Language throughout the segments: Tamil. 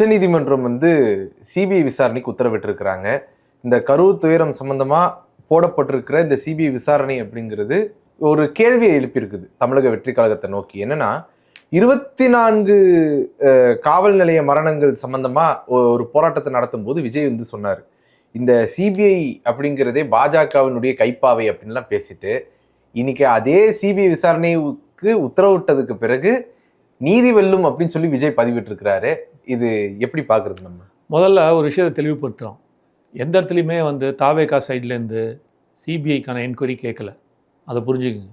உச்சநீதிமன்றம் சிபிஐ விசாரணைக்கு உத்தரவிட்டிருக்கிறாங்க. இந்த கரூர் துயரம் சம்பந்தமா போடப்பட்டிருக்கிற இந்த சிபிஐ விசாரணை அப்படிங்கிறது ஒரு கேள்வியை எழுப்பியிருக்குது தமிழக வெற்றி கழகத்தை நோக்கி. என்னன்னா 24 காவல் நிலைய மரணங்கள் சம்பந்தமா ஒரு போராட்டத்தை நடத்தும் போது விஜய் சொன்னார், இந்த சிபிஐ அப்படிங்கிறதே பாஜகவினுடைய கைப்பாவை அப்படின்லாம் பேசிட்டு, இன்னைக்கு அதே சிபிஐ விசாரணைக்கு உத்தரவிட்டதுக்கு பிறகு நீதி வெல்லும் அப்படின்னு சொல்லி விஜய் பதிவிட்டு இருக்கிறாரு. இது எப்படி பாக்குறது? நம்ம முதல்ல ஒரு விஷயத்தை தெளிவுபடுத்துறோம். எந்த இடத்துலையுமே தாவேகா சைட்லேருந்து சிபிஐக்கான என்கொயரி கேட்கல. அதை புரிஞ்சுக்குங்க.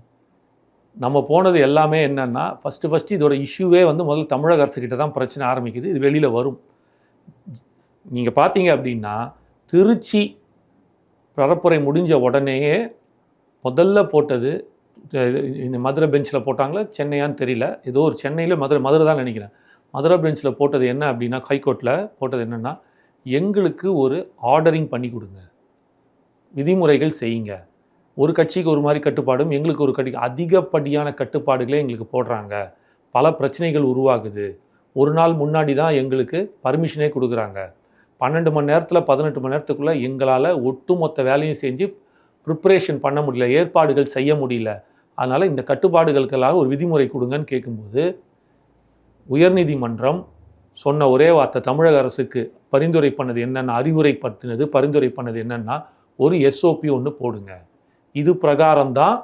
நம்ம போனது எல்லாமே என்னன்னா, ஃபஸ்ட்டு இதோட இஷ்யூவே முதல்ல தமிழக அரசுக்கிட்ட தான் பிரச்சனை ஆரம்பிக்குது. இது வெளியில் வரும். நீங்கள் பார்த்தீங்க அப்படின்னா, திருச்சி பரப்புரை முடிஞ்ச உடனேயே முதல்ல போட்டது இந்த மதுரை பெஞ்சில் போட்டாங்களா சென்னையான்னு தெரியல, ஏதோ ஒரு சென்னையில் மதுரை தான் நினைக்கிறேன். மதுரை பெஞ்சில் போட்டது என்ன அப்படின்னா, ஹைகோர்ட்டில் போட்டது என்னென்னா, எங்களுக்கு ஒரு ஆர்டரிங் பண்ணி கொடுங்க, விதிமுறைகள் செய்யுங்க. ஒரு கட்சிக்கு ஒரு மாதிரி கட்டுப்பாடும், எங்களுக்கு ஒரு அதிகப்படியான கட்டுப்பாடுகளே எங்களுக்கு போடுறாங்க. பல பிரச்சனைகள் உருவாகுது. ஒரு நாள் முன்னாடி தான் எங்களுக்கு பர்மிஷனே கொடுக்குறாங்க. 12 மணி நேரத்தில் 18 மணி நேரத்துக்குள்ளே எங்களால் ஒட்டுமொத்த வேலையும் செஞ்சு ப்ரிப்பரேஷன் பண்ண முடியல, ஏற்பாடுகள் செய்ய முடியல. அதனால் இந்த கட்டுப்பாடுகளுக்கெல்லாம் ஒரு விதிமுறை கொடுங்கன்னு கேட்கும்போது, உயர்நீதிமன்றம் சொன்ன ஒரே வார்த்தை தமிழக அரசுக்கு பரிந்துரை பண்ணது என்னென்னா, அறிவுரைப்படுத்தினது பரிந்துரை பண்ணது என்னென்னா, ஒரு எஸ்ஓபி ஒன்று போடுங்க. இது பிரகாரம் தான்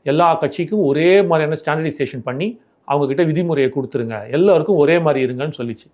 எல்லா கட்சிக்கும் ஒரே மாதிரியான ஸ்டாண்டர்டைசேஷன் பண்ணி அவங்கக்கிட்ட விதிமுறையை கொடுத்துருங்க, எல்லாருக்கும் ஒரே மாதிரி இருங்கன்னு சொல்லிச்சு.